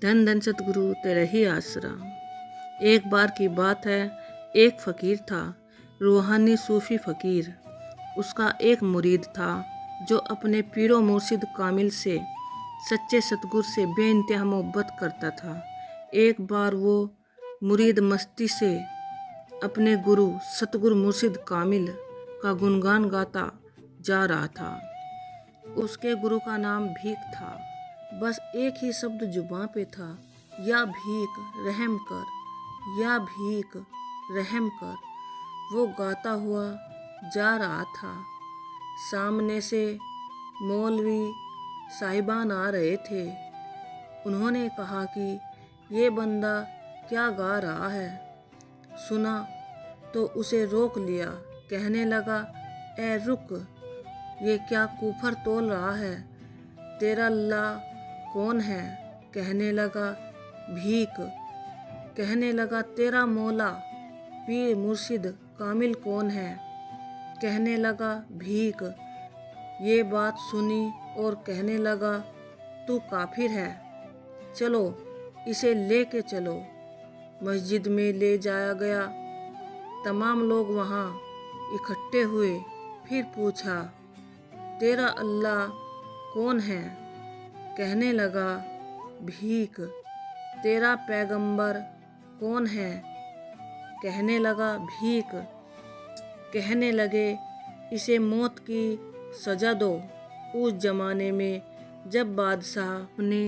धन धन सतगुरु तेरा ही आसरा। एक बार की बात है, एक फ़कीर था, रूहानी सूफ़ी फ़कीर। उसका एक मुरीद था जो अपने पीरो मुर्शिद कामिल से, सच्चे सतगुर से बेइंतहा मोहब्बत करता था। एक बार वो मुरीद मस्ती से अपने गुरु सतगुर मुर्शिद कामिल का गुणगान गाता जा रहा था। उसके गुरु का नाम भीख था। बस एक ही शब्द जुबां पे था, या भीख रहम कर, या भीख रहम कर। वो गाता हुआ जा रहा था। सामने से मौलवी साहिबान आ रहे थे। उन्होंने कहा कि ये बंदा क्या गा रहा है। सुना तो उसे रोक लिया। कहने लगा, ए रुक, ये क्या कुफर तोल रहा है। तेरा अल्लाह कौन है। कहने लगा, भीख। कहने लगा, तेरा मौला पीर मुर्शिद कामिल कौन है। कहने लगा, भीख। ये बात सुनी और कहने लगा, तू काफिर है, चलो इसे लेके चलो। मस्जिद में ले जाया गया। तमाम लोग वहाँ इकट्ठे हुए। फिर पूछा, तेरा अल्लाह कौन है। कहने लगा, भीख। तेरा पैगंबर कौन है। कहने लगा, भीख। कहने लगे, इसे मौत की सज़ा दो। उस ज़माने में जब बादशाह अपने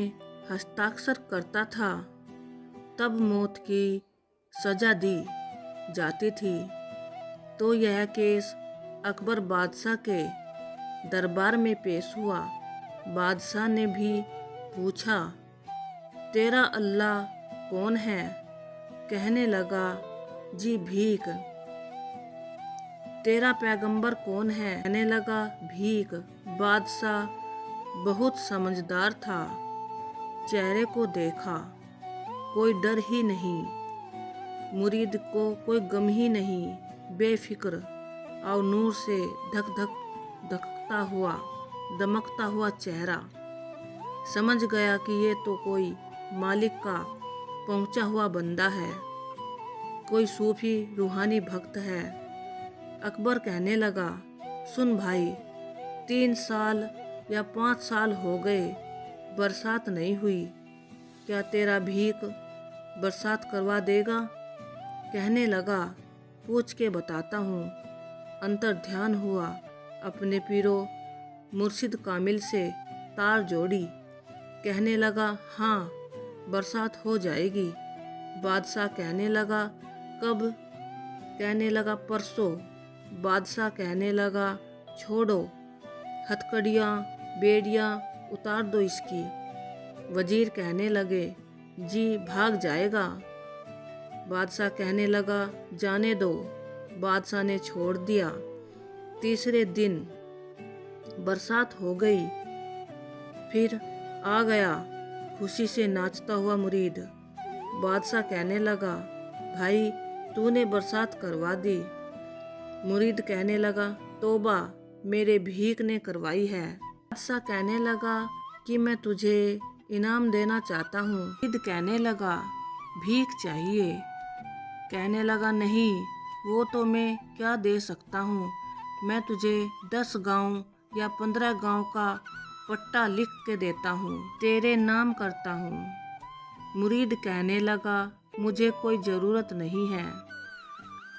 हस्ताक्षर करता था तब मौत की सज़ा दी जाती थी। तो यह केस अकबर बादशाह के दरबार में पेश हुआ। बादशाह ने भी पूछा, तेरा अल्लाह कौन है। कहने लगा, जी भीख। तेरा पैगंबर कौन है। कहने लगा, भीख। बादशाह बहुत समझदार था। चेहरे को देखा, कोई डर ही नहीं, मुरीद को कोई गम ही नहीं, बेफिक्र और नूर से धक धक दमकता हुआ चेहरा। समझ गया कि ये तो कोई मालिक का पहुंचा हुआ बंदा है, कोई सूफी रूहानी भक्त है। अकबर कहने लगा, सुन भाई, 3 साल या 5 साल हो गए बरसात नहीं हुई। क्या तेरा भीख बरसात करवा देगा। कहने लगा, पूछ के बताता हूँ। अंतर ध्यान हुआ। अपने पीरो मुर्शिद कामिल से तार जोड़ी। कहने लगा, हाँ बरसात हो जाएगी। बादशाह कहने लगा, कब। कहने लगा, परसों। बादशाह कहने लगा, छोड़ो, हथकड़ियाँ बेड़ियाँ उतार दो इसकी। वजीर कहने लगे, जी भाग जाएगा। बादशाह कहने लगा, जाने दो। बादशाह ने छोड़ दिया। तीसरे दिन बरसात हो गई। फिर आ गया खुशी से नाचता हुआ मुरीद। बादशाह कहने लगा, भाई तूने बरसात करवा दी। मुरीद कहने लगा, तौबा, मेरे भीख ने करवाई है। बादशाह कहने लगा कि मैं तुझे इनाम देना चाहता हूँ। मुरीद कहने लगा, भीख चाहिए। कहने लगा, नहीं, वो तो मैं क्या दे सकता हूँ। मैं तुझे 10 गांव या 15 गांव का पट्टा लिख के देता हूँ, तेरे नाम करता हूँ। मुरीद कहने लगा, मुझे कोई ज़रूरत नहीं है।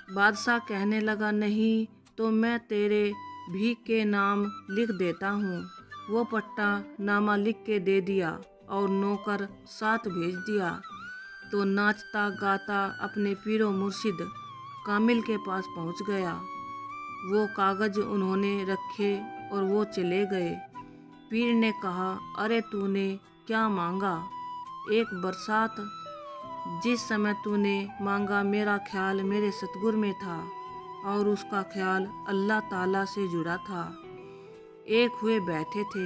बादशाह कहने लगा, नहीं तो मैं तेरे भीख के नाम लिख देता हूँ। वो पट्टा नामा लिख के दे दिया और नौकर साथ भेज दिया। तो नाचता गाता अपने पीरो मुर्शिद कामिल के पास पहुँच गया। वो कागज़ उन्होंने रखे और वो चले गए। पीर ने कहा, अरे तूने क्या मांगा। एक बरसात। जिस समय तूने मांगा मेरा ख्याल मेरे सतगुर में था और उसका ख्याल अल्लाह ताला से जुड़ा था। एक हुए बैठे थे।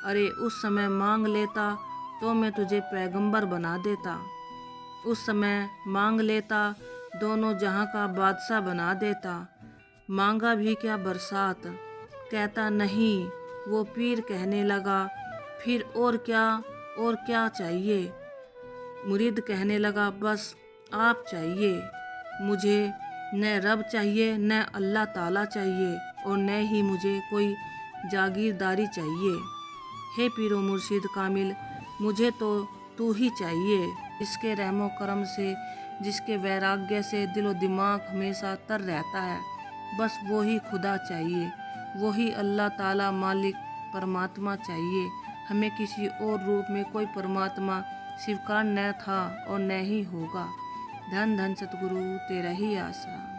अरे उस समय मांग लेता तो मैं तुझे पैगंबर बना देता। उस समय मांग लेता, दोनों जहां का बादशाह बना देता। मांगा भी क्या बरसात। कहता नहीं। वो पीर कहने लगा, फिर और क्या चाहिए। मुरीद कहने लगा, बस आप चाहिए मुझे, न रब चाहिए न अल्लाह ताला चाहिए और न ही मुझे कोई जागीरदारी चाहिए। हे पीरो मुर्शिद कामिल, मुझे तो तू ही चाहिए, इसके रहमो करम से, जिसके वैराग्य से दिलो दिमाग हमेशा तर रहता है। बस वो ही खुदा चाहिए, वो ही अल्लाह ताला मालिक परमात्मा चाहिए। हमें किसी और रूप में कोई परमात्मा स्वीकार न था और न ही होगा। धन धन सतगुरु तेरा ही आसरा।